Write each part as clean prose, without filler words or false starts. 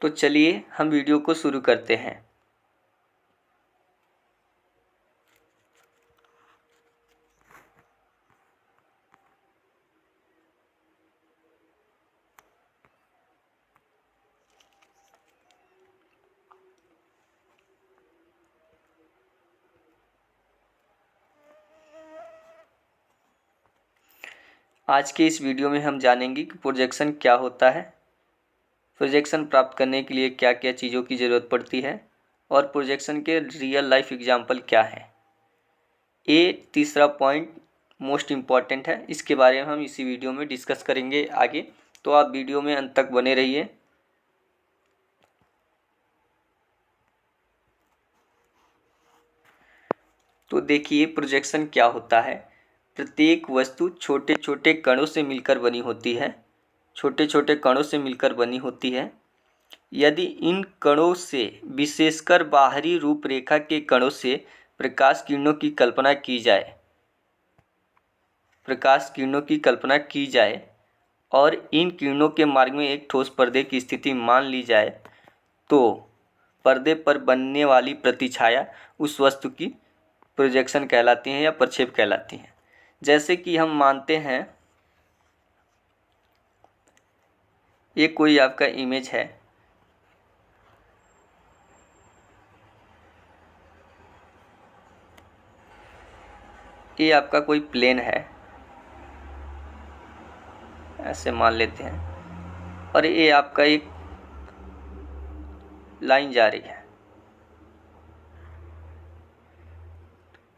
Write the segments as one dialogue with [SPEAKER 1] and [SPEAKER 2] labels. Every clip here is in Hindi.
[SPEAKER 1] तो चलिए हम वीडियो को शुरू करते हैं। आज के इस वीडियो में हम जानेंगे कि प्रोजेक्शन क्या होता है, प्रोजेक्शन प्राप्त करने के लिए क्या क्या चीज़ों की ज़रूरत पड़ती है और प्रोजेक्शन के रियल लाइफ एग्जाम्पल क्या है। ये तीसरा पॉइंट मोस्ट इम्पॉर्टेंट है, इसके बारे में हम इसी वीडियो में डिस्कस करेंगे आगे, तो आप वीडियो में अंत तक बने रहिए। तो देखिए प्रोजेक्शन क्या होता है। प्रत्येक वस्तु छोटे छोटे कणों से मिलकर बनी होती है, छोटे छोटे कणों से मिलकर बनी होती है। यदि इन कणों से, विशेषकर बाहरी रूपरेखा के कणों से प्रकाश किरणों की कल्पना की जाए, और इन किरणों के मार्ग में एक ठोस पर्दे की स्थिति मान ली जाए, तो पर्दे पर बनने वाली प्रतिछाया उस वस्तु की प्रोजेक्शन कहलाती हैं या प्रक्षेप कहलाती हैं। जैसे कि हम मानते हैं ये कोई आपका इमेज है, ये आपका कोई प्लेन है, ऐसे मान लेते हैं, और ये आपका एक लाइन जा रही है।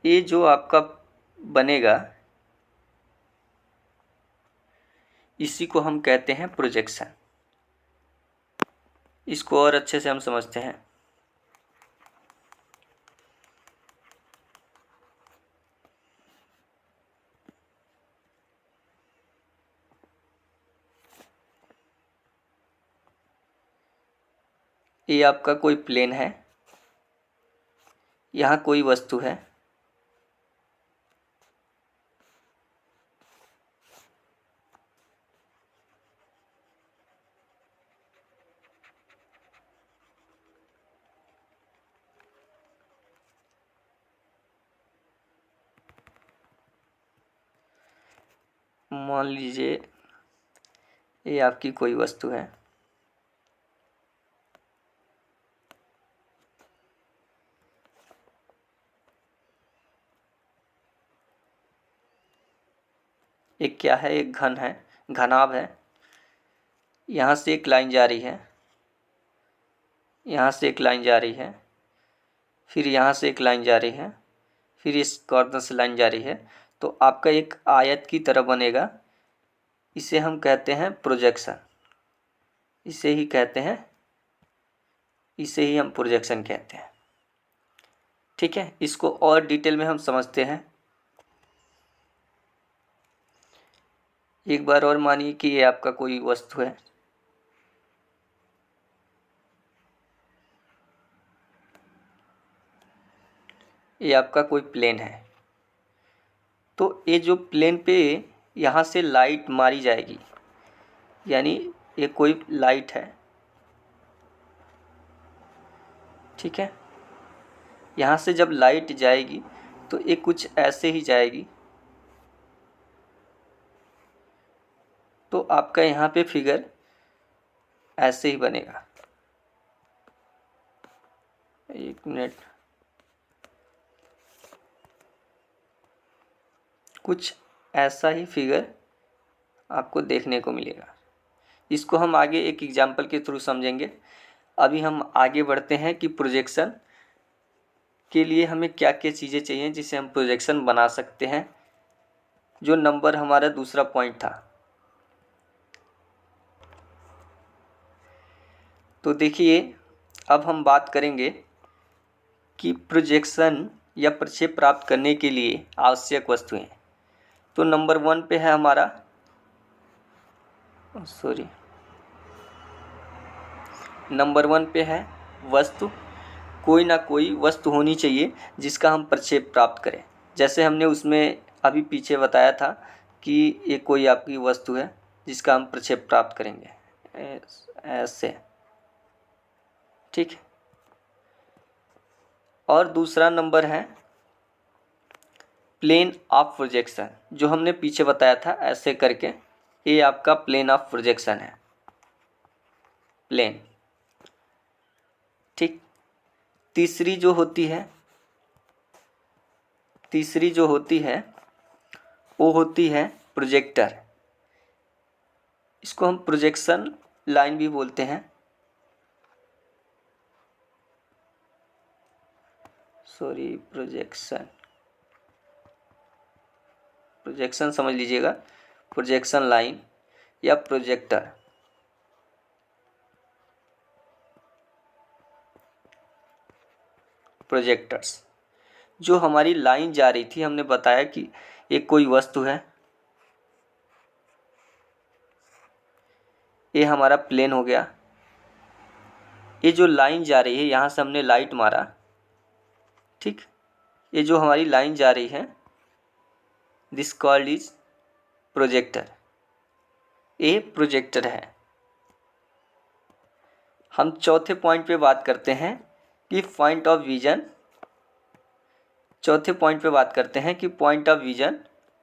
[SPEAKER 1] ये जो आपका बनेगा इसी को हम कहते हैं प्रोजेक्शन। इसको और अच्छे से हम समझते हैं। ये आपका कोई प्लेन है, यहाँ कोई वस्तु है, मान लीजिए ये आपकी कोई वस्तु है, एक क्या है, एक घन है, घनाभ है। यहाँ से एक लाइन जा रही है, यहाँ से एक लाइन जा रही है, फिर यहाँ से एक लाइन जा रही है, फिर इस कॉर्नर से लाइन जा रही है, तो आपका एक आयत की तरह बनेगा। इसे हम कहते हैं प्रोजेक्शन, इसे ही हम प्रोजेक्शन कहते हैं। ठीक है, इसको और डिटेल में हम समझते हैं। एक बार और मानिए कि ये आपका कोई वस्तु है, ये आपका कोई प्लेन है। तो ये जो प्लेन पे यहाँ से लाइट मारी जाएगी, यानी ये कोई लाइट है, ठीक है। यहाँ से जब लाइट जाएगी तो ये कुछ ऐसे ही जाएगी, तो आपका यहाँ पे फिगर ऐसे ही बनेगा। एक मिनट, कुछ ऐसा ही फिगर आपको देखने को मिलेगा। इसको हम आगे एक एग्जाम्पल के थ्रू समझेंगे। अभी हम आगे बढ़ते हैं कि प्रोजेक्शन के लिए हमें क्या क्या चीज़ें चाहिए जिससे हम प्रोजेक्शन बना सकते हैं, जो नंबर हमारा दूसरा पॉइंट था। तो देखिए अब हम बात करेंगे कि प्रोजेक्शन या प्रक्षेप प्राप्त करने के लिए आवश्यक वस्तुएं। तो नंबर 1 पे है हमारा, नंबर 1 पे है वस्तु। कोई ना कोई वस्तु होनी चाहिए जिसका हम प्रक्षेप प्राप्त करें। जैसे हमने उसमें अभी पीछे बताया था कि ये कोई आपकी वस्तु है जिसका हम प्रक्षेप प्राप्त करेंगे, ऐसे। ठीक है। और दूसरा नंबर है प्लेन ऑफ प्रोजेक्शन, जो हमने पीछे बताया था ऐसे करके, ये आपका प्लेन ऑफ प्रोजेक्शन है, प्लेन। ठीक। तीसरी जो होती है वो होती है प्रोजेक्टर। इसको हम प्रोजेक्शन लाइन भी बोलते हैं, प्रोजेक्शन समझ लीजिएगा, प्रोजेक्शन लाइन या प्रोजेक्टर। प्रोजेक्टर्स, जो हमारी लाइन जा रही थी, हमने बताया कि एक कोई वस्तु है, ये हमारा प्लेन हो गया, ये जो लाइन जा रही है यहाँ से हमने लाइट मारा, ठीक, ये जो हमारी लाइन जा रही है दिस कॉल्ड इज प्रोजेक्टर, ये प्रोजेक्टर है। हम चौथे पॉइंट पे बात करते हैं कि point of vision, point of vision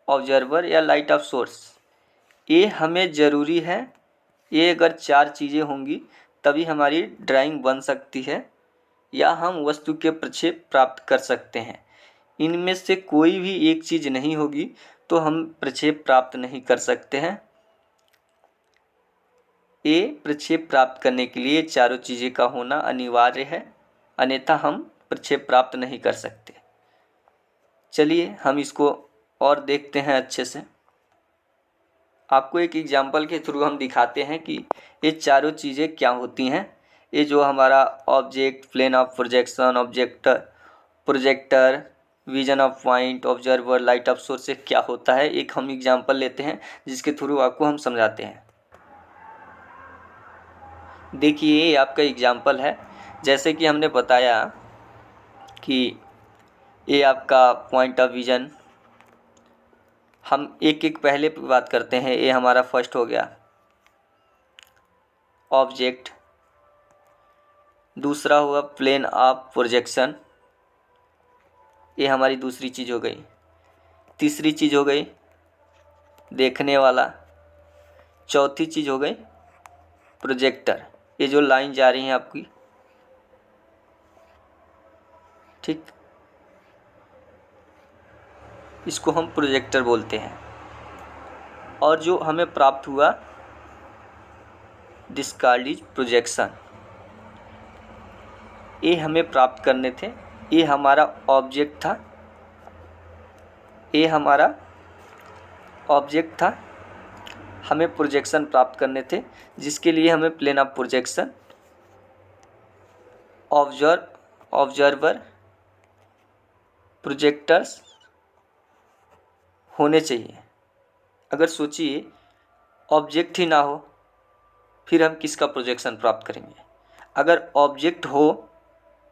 [SPEAKER 1] observer या लाइट ऑफ सोर्स। ये हमें ज़रूरी है, ये अगर 4 चीज़ें होंगी तभी हमारी ड्राइंग बन सकती है या हम वस्तु के प्रक्षेप प्राप्त कर सकते हैं। इनमें से कोई भी एक चीज़ नहीं होगी तो हम प्रक्षेप प्राप्त नहीं कर सकते हैं। ये प्रक्षेप प्राप्त करने के लिए चारों चीज़ें का होना अनिवार्य है, अन्यथा हम प्रक्षेप प्राप्त नहीं कर सकते। चलिए हम इसको और देखते हैं अच्छे से। आपको एक एग्जाम्पल के थ्रू हम दिखाते हैं कि ये चारों चीज़ें क्या होती हैं। ये जो हमारा object, plane of projection, projector, vision of point, observer, light of source से क्या होता है, एक हम एग्जाम्पल लेते हैं जिसके थ्रू आपको हम समझाते हैं। देखिए ये आपका एग्जाम्पल है, जैसे कि हमने बताया कि ये आपका पॉइंट ऑफ विजन, हम एक एक पहले बात करते हैं। ये हमारा फर्स्ट हो गया ऑब्जेक्ट, दूसरा हुआ प्लेन ऑफ प्रोजेक्शन, ये हमारी दूसरी चीज़ हो गई। तीसरी चीज़ हो गई देखने वाला, चौथी चीज़ हो गई प्रोजेक्टर, ये जो लाइन जा रही है आपकी, ठीक, इसको हम प्रोजेक्टर बोलते हैं। और जो हमें प्राप्त हुआ दिस कॉल्ड इज प्रोजेक्शन, ये हमें प्राप्त करने थे, ये हमारा ऑब्जेक्ट था, हमें प्रोजेक्शन प्राप्त करने थे, जिसके लिए हमें plane of projection, observer, projectors होने चाहिए। अगर सोचिए ऑब्जेक्ट ही ना हो फिर हम किसका प्रोजेक्शन प्राप्त करेंगे। अगर ऑब्जेक्ट हो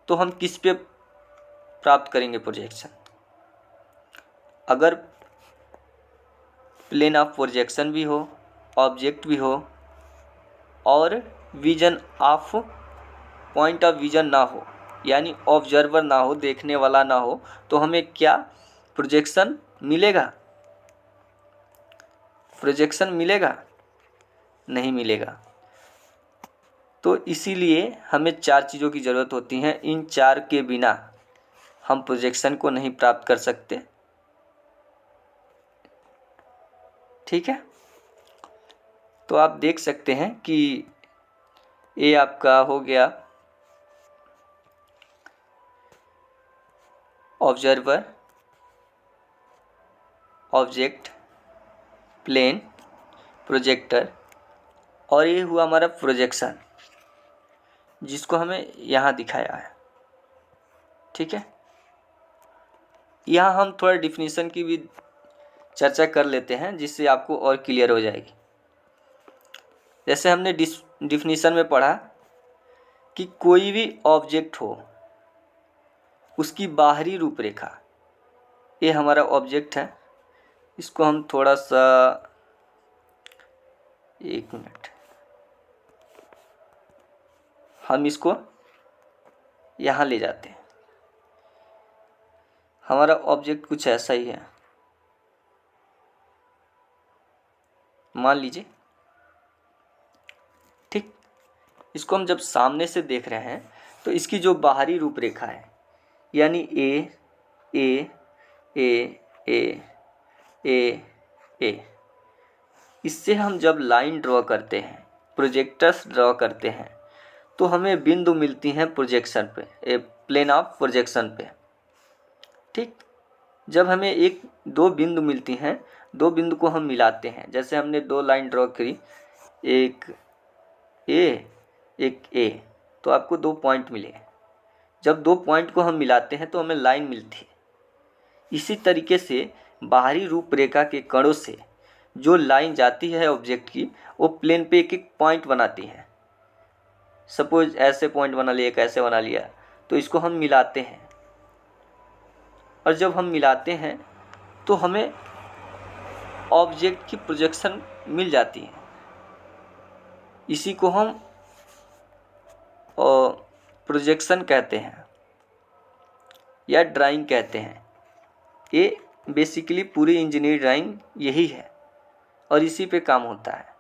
[SPEAKER 1] तो हम किस पे प्राप्त करेंगे प्रोजेक्शन। अगर प्लेन ऑफ प्रोजेक्शन भी हो, ऑब्जेक्ट भी हो और vision of point of vision ना हो, यानी ऑब्जर्वर ना हो, देखने वाला ना हो, तो हमें क्या प्रोजेक्शन मिलेगा? प्रोजेक्शन मिलेगा? नहीं मिलेगा। तो इसीलिए हमें 4 चीज़ों की ज़रूरत होती है। इन 4 के बिना हम प्रोजेक्शन को नहीं प्राप्त कर सकते। ठीक है, तो आप देख सकते हैं कि ये आपका हो गया ऑब्जर्वर, ऑब्जेक्ट, प्लेन, प्रोजेक्टर, और ये हुआ हमारा प्रोजेक्शन जिसको हमें यहाँ दिखाया है। ठीक है, यहाँ हम थोड़ा डिफिनीशन की भी चर्चा कर लेते हैं जिससे आपको और क्लियर हो जाएगी। जैसे हमने डिफिनीशन में पढ़ा कि कोई भी ऑब्जेक्ट हो उसकी बाहरी रूपरेखा, ये हमारा ऑब्जेक्ट है। इसको हम थोड़ा सा, एक मिनट, हम इसको यहाँ ले जाते हैं। हमारा ऑब्जेक्ट कुछ ऐसा ही है, मान लीजिए, ठीक। इसको हम जब सामने से देख रहे हैं तो इसकी जो बाहरी रूपरेखा है, यानी ए ए ए ए ए ए, इससे हम जब लाइन ड्रॉ करते हैं, प्रोजेक्टर्स ड्रॉ करते हैं, तो हमें बिंदु मिलती हैं प्रोजेक्शन पे, ए प्लेन ऑफ प्रोजेक्शन पे, ठीक। जब हमें एक दो बिंदु मिलती हैं, दो बिंदु को हम मिलाते हैं, जैसे हमने दो लाइन ड्रॉ करी, एक ए एक ए, तो आपको 2 पॉइंट मिले। जब 2 पॉइंट को हम मिलाते हैं तो हमें लाइन मिलती है। इसी तरीके से बाहरी रूपरेखा के कणों से जो लाइन जाती है ऑब्जेक्ट की, वो प्लेन पे एक एक पॉइंट बनाती है। सपोज ऐसे पॉइंट बना लिया, एक ऐसे बना लिया, तो इसको हम मिलाते हैं, और जब हम मिलाते हैं तो हमें ऑब्जेक्ट की प्रोजेक्शन मिल जाती है। इसी को हम प्रोजेक्शन कहते हैं या ड्राइंग कहते हैं। ये बेसिकली पूरी इंजीनियरिंग ड्राइंग यही है और इसी पे काम होता है।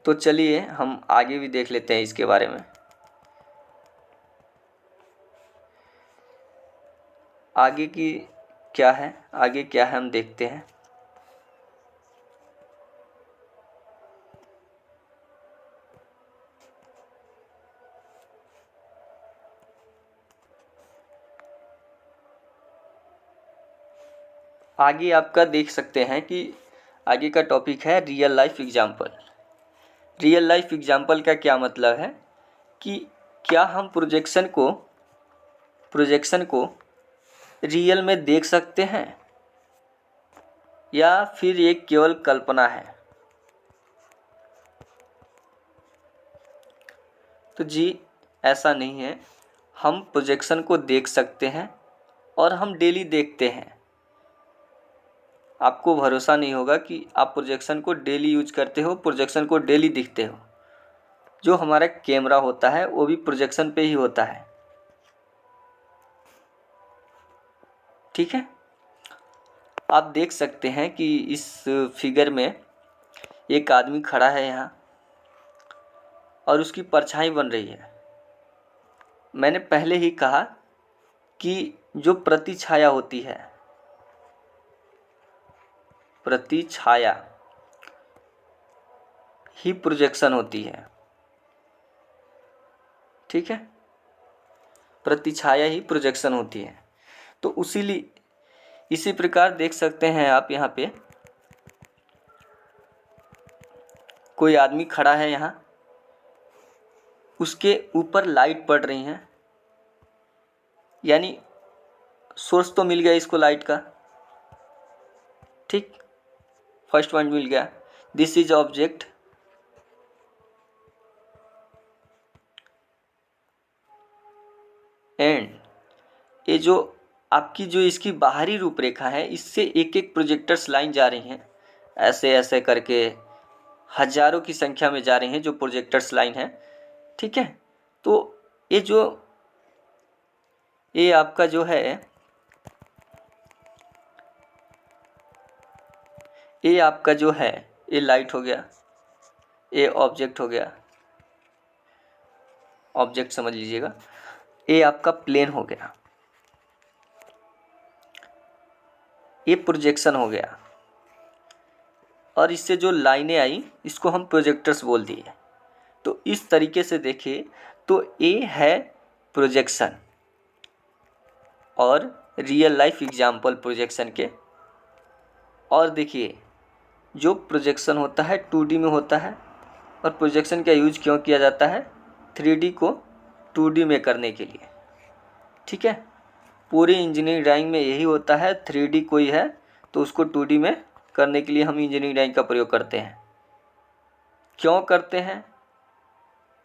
[SPEAKER 1] तो चलिए हम आगे भी देख लेते हैं इसके बारे में। आगे की क्या है, आगे क्या है हम देखते हैं। आगे आपका देख सकते हैं कि आगे का टॉपिक है real life example. Real life example का क्या मतलब है कि क्या हम प्रोजेक्शन को रियल में देख सकते हैं या फिर ये केवल कल्पना है। तो जी ऐसा नहीं है, हम प्रोजेक्शन को देख सकते हैं और हम डेली देखते हैं। आपको भरोसा नहीं होगा कि आप प्रोजेक्शन को डेली यूज करते हो, प्रोजेक्शन को डेली दिखते हो। जो हमारा कैमरा होता है वो भी प्रोजेक्शन पे ही होता है, ठीक है। आप देख सकते हैं कि इस फिगर में एक आदमी खड़ा है यहाँ और उसकी परछाई बन रही है। मैंने पहले ही कहा कि जो प्रतिछाया होती है, प्रतिछाया ही प्रोजेक्शन होती है, ठीक है। प्रतिछाया ही प्रोजेक्शन होती है। तो इसी प्रकार देख सकते हैं आप, यहाँ पे कोई आदमी खड़ा है, यहाँ उसके ऊपर लाइट पड़ रही है, यानी सोर्स तो मिल गया इसको लाइट का, ठीक। फर्स्ट पॉइंट मिल गया, दिस इज ऑब्जेक्ट। एंड ये जो आपकी जो इसकी बाहरी रूपरेखा है, इससे एक एक प्रोजेक्टर्स लाइन जा रही हैं, ऐसे ऐसे करके हजारों की संख्या में जा रही हैं जो प्रोजेक्टर्स लाइन है, ठीक है। तो ये आपका जो है, ये आपका जो है, ये लाइट हो गया, ये ऑब्जेक्ट हो गया, ऑब्जेक्ट समझ लीजिएगा। ये आपका प्लेन हो गया, ये प्रोजेक्शन हो गया, और इससे जो लाइनें आई इसको हम प्रोजेक्टर्स बोल दिए। तो इस तरीके से देखिए तो ये है प्रोजेक्शन और रियल लाइफ एग्जाम्पल प्रोजेक्शन के। और देखिए जो प्रोजेक्शन होता है 2D में होता है, और प्रोजेक्शन का यूज क्यों किया जाता है, 3D को 2D में करने के लिए, ठीक है। पूरी इंजीनियरिंग ड्राइंग में यही होता है, 3D कोई है तो उसको 2D में करने के लिए हम इंजीनियरिंग ड्राइंग का प्रयोग करते हैं। क्यों करते हैं,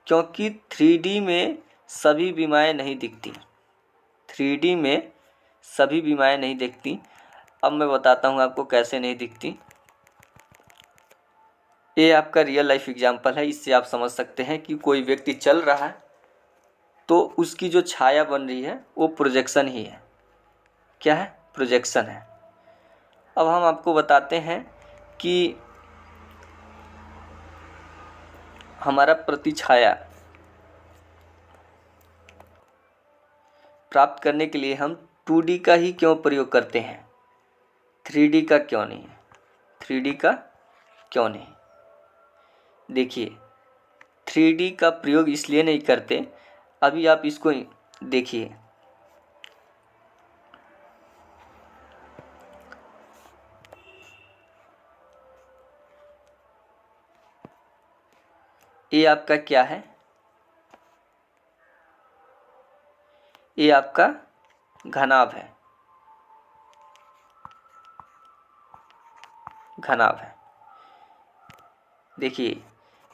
[SPEAKER 1] क्योंकि 3D में सभी बीमाएँ नहीं दिखती, 3D में सभी बीमाएँ नहीं दिखती। अब मैं बताता हूँ आपको कैसे नहीं दिखती। ये आपका रियल लाइफ एग्जाम्पल है। इससे आप समझ सकते हैं कि कोई व्यक्ति चल रहा है तो उसकी जो छाया बन रही है वो प्रोजेक्शन ही है। क्या है? प्रोजेक्शन है। अब हम आपको बताते हैं कि हमारा प्रतिछाया प्राप्त करने के लिए हम 2D का ही क्यों प्रयोग करते हैं, 3D का क्यों नहीं? 3D का क्यों नहीं? देखिए, 3D का प्रयोग इसलिए नहीं करते, अभी आप इसको देखिए। ये आपका क्या है? ये आपका घनाभ है, घनाभ है। देखिए,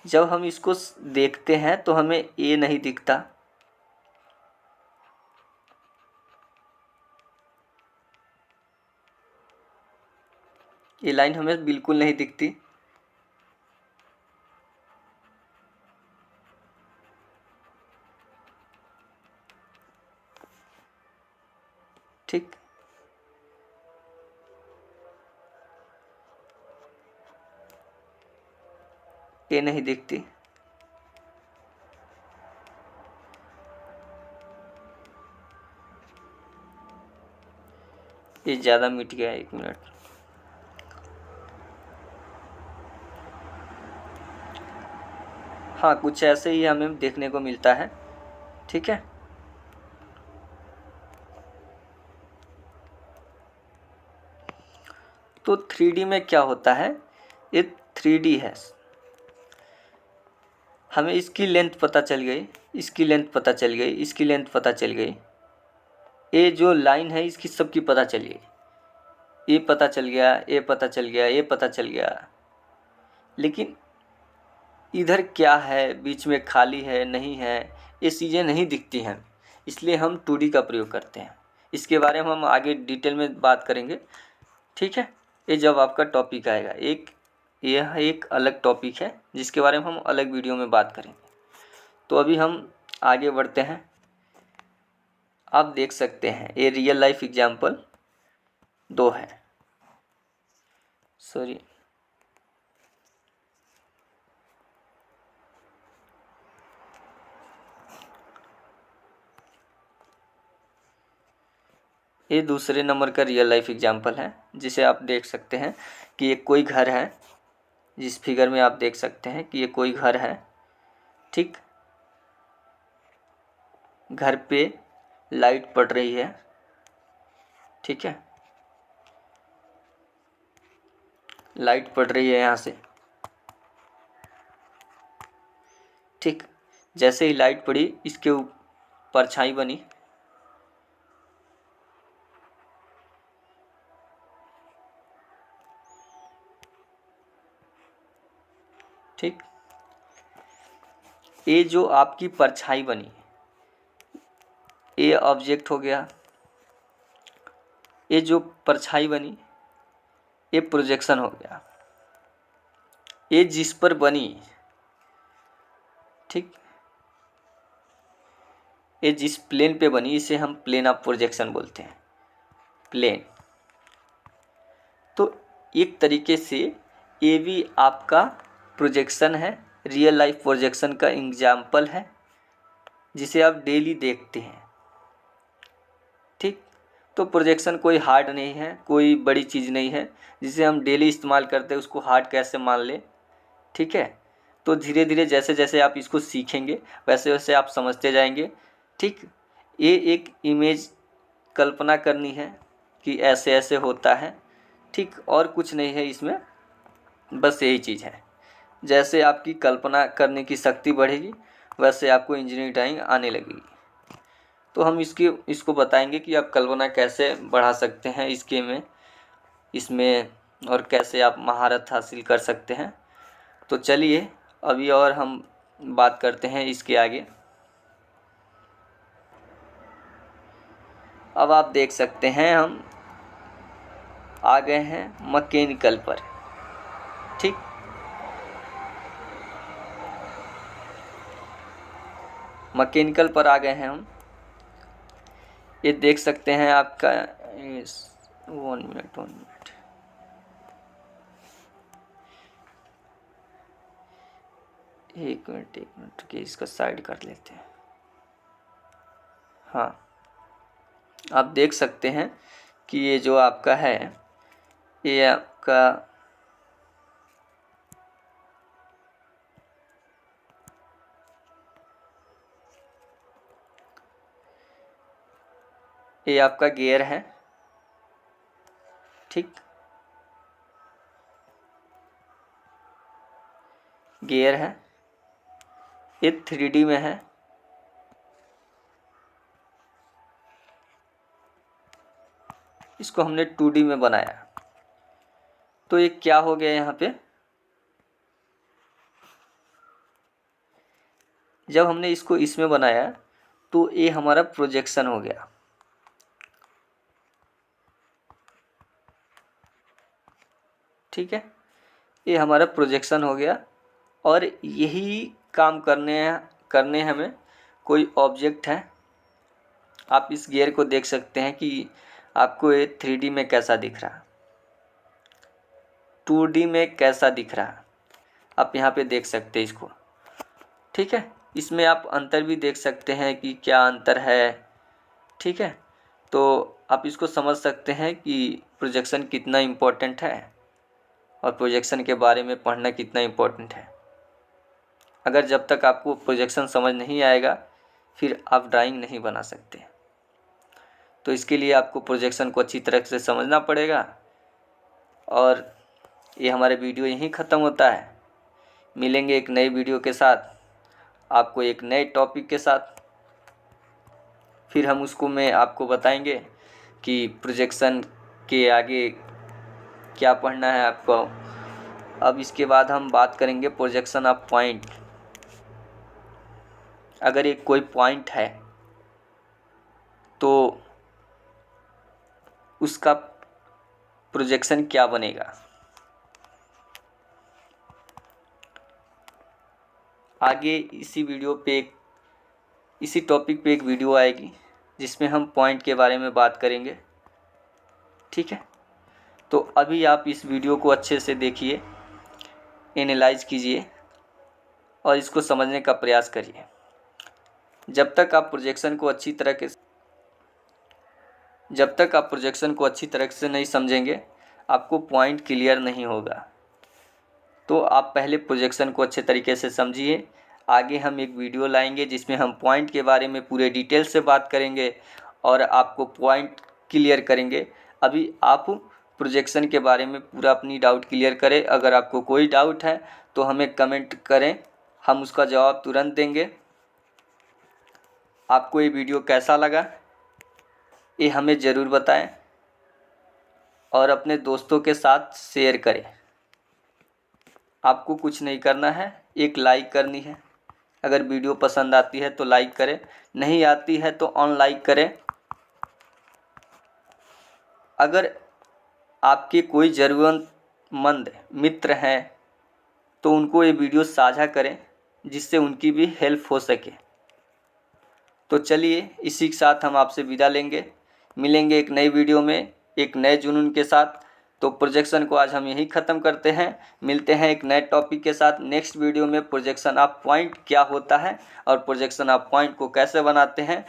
[SPEAKER 1] जब हम इसको देखते हैं तो हमें ये नहीं दिखता, ये लाइन हमें बिल्कुल नहीं दिखती। ठीक, ये नहीं दिखती। ये ज़्यादा मिट गया, 1 मिनट। हाँ, कुछ ऐसे ही हमें देखने को मिलता है। ठीक है, तो 3D में क्या होता है, ये 3D है। हमें इसकी लेंथ पता चल गई, इसकी लेंथ पता चल गई, इसकी लेंथ पता चल गई, ये जो लाइन है इसकी सबकी पता चल गई, ये पता चल गया, ये पता चल गया, ये पता चल गया। लेकिन इधर क्या है, बीच में खाली है नहीं है, ये चीज़ें नहीं दिखती हैं, इसलिए हम 2D का प्रयोग करते हैं। इसके बारे में हम आगे डिटेल में बात करेंगे। ठीक है, ये जब आपका टॉपिक आएगा, यह एक अलग टॉपिक है जिसके बारे में हम अलग वीडियो में बात करेंगे। तो अभी हम आगे बढ़ते हैं। आप देख सकते हैं ये रियल लाइफ एग्जाम्पल 2 है। सॉरी, ये दूसरे नंबर का रियल लाइफ एग्जाम्पल है, जिसे आप देख सकते हैं कि ये कोई घर है। जिस फिगर में आप देख सकते हैं कि ये कोई घर है। ठीक, घर पे लाइट पड़ रही है। ठीक है, लाइट पड़ रही है यहाँ से। ठीक, जैसे ही लाइट पड़ी इसके ऊपर परछाई बनी। ठीक, ये जो आपकी परछाई बनी, ये ऑब्जेक्ट हो गया। ये जो परछाई बनी ये प्रोजेक्शन हो गया। ये जिस पर बनी, ठीक, ये जिस प्लेन पे बनी इसे हम प्लेन ऑफ प्रोजेक्शन बोलते हैं, प्लेन। तो एक तरीके से ये भी आपका प्रोजेक्शन है, रियल लाइफ प्रोजेक्शन का एग्जाम्पल है, जिसे आप डेली देखते हैं। ठीक, तो प्रोजेक्शन कोई हार्ड नहीं है, कोई बड़ी चीज़ नहीं है, जिसे हम डेली इस्तेमाल करते हैं उसको हार्ड कैसे मान ले। ठीक है, तो धीरे धीरे जैसे जैसे आप इसको सीखेंगे वैसे वैसे आप समझते जाएंगे। ठीक, ये एक इमेज कल्पना करनी है कि ऐसे ऐसे होता है। ठीक, और कुछ नहीं है इसमें, बस यही चीज़ है। जैसे आपकी कल्पना करने की शक्ति बढ़ेगी वैसे आपको इंजीनियरिंग ड्राइंग आने लगेगी। तो हम इसको बताएंगे कि आप कल्पना कैसे बढ़ा सकते हैं इसमें और कैसे आप महारत हासिल कर सकते हैं। तो चलिए अभी और हम बात करते हैं इसके आगे। अब आप देख सकते हैं हम आ गए हैं मैकेनिकल पर। ठीक, मैकेनिकल पर आ गए हैं हम। ये देख सकते हैं आपका 1 मिनट एक मिनट कि इसका साइड कर लेते हैं। हाँ, आप देख सकते हैं कि ये जो आपका है, ये आपका गियर है, ठीक, गियर है। ये 3D में है। इसको हमने 2D में बनाया। तो ये क्या हो गया यहाँ पे, जब हमने इसको इसमें बनाया तो ये हमारा प्रोजेक्शन हो गया। ठीक है, ये हमारा प्रोजेक्शन हो गया। और यही काम करने हमें कोई ऑब्जेक्ट है। आप इस गियर को देख सकते हैं कि आपको ये 3D में कैसा दिख रहा, 2D में कैसा दिख रहा, आप यहाँ पे देख सकते हैं इसको। ठीक है, इसमें आप अंतर भी देख सकते हैं कि क्या अंतर है। ठीक है, तो आप इसको समझ सकते हैं कि प्रोजेक्शन कितना इम्पोर्टेंट है और प्रोजेक्शन के बारे में पढ़ना कितना इम्पोर्टेंट है। अगर जब तक आपको प्रोजेक्शन समझ नहीं आएगा फिर आप ड्राइंग नहीं बना सकते। तो इसके लिए आपको प्रोजेक्शन को अच्छी तरह से समझना पड़ेगा। और ये हमारे वीडियो यहीं ख़त्म होता है। मिलेंगे एक नई वीडियो के साथ, आपको एक नए टॉपिक के साथ। फिर हम उसको मैं आपको बताएंगे कि प्रोजेक्शन के आगे क्या पढ़ना है आपको। अब इसके बाद हम बात करेंगे प्रोजेक्शन ऑफ पॉइंट। अगर एक कोई पॉइंट है तो उसका प्रोजेक्शन क्या बनेगा। आगे इसी टॉपिक पे एक वीडियो आएगी जिसमें हम पॉइंट के बारे में बात करेंगे। ठीक है, तो अभी आप इस वीडियो को अच्छे से देखिए, एनालाइज कीजिए और इसको समझने का प्रयास करिए। जब तक आप प्रोजेक्शन को अच्छी तरह से नहीं समझेंगे आपको पॉइंट क्लियर नहीं होगा। तो आप पहले प्रोजेक्शन को अच्छे तरीके से समझिए। आगे हम एक वीडियो लाएंगे जिसमें हम पॉइंट के बारे में पूरे डिटेल से बात करेंगे और आपको पॉइंट क्लियर करेंगे। अभी आप प्रोजेक्शन के बारे में पूरा अपनी डाउट क्लियर करें। अगर आपको कोई डाउट है तो हमें कमेंट करें, हम उसका जवाब तुरंत देंगे। आपको ये वीडियो कैसा लगा ये हमें ज़रूर बताएं और अपने दोस्तों के साथ शेयर करें। आपको कुछ नहीं करना है, एक लाइक करनी है। अगर वीडियो पसंद आती है तो लाइक करें, नहीं आती है तो अनलाइक करें। अगर आपके कोई ज़रूरतमंद मित्र हैं तो उनको ये वीडियो साझा करें जिससे उनकी भी हेल्प हो सके। तो चलिए, इसी के साथ हम आपसे विदा लेंगे। मिलेंगे एक नई वीडियो में एक नए जुनून के साथ। तो प्रोजेक्शन को आज हम यहीं ख़त्म करते हैं। मिलते हैं एक नए टॉपिक के साथ नेक्स्ट वीडियो में। प्रोजेक्शन ऑफ पॉइंट क्या होता है और प्रोजेक्शन ऑफ पॉइंट को कैसे बनाते हैं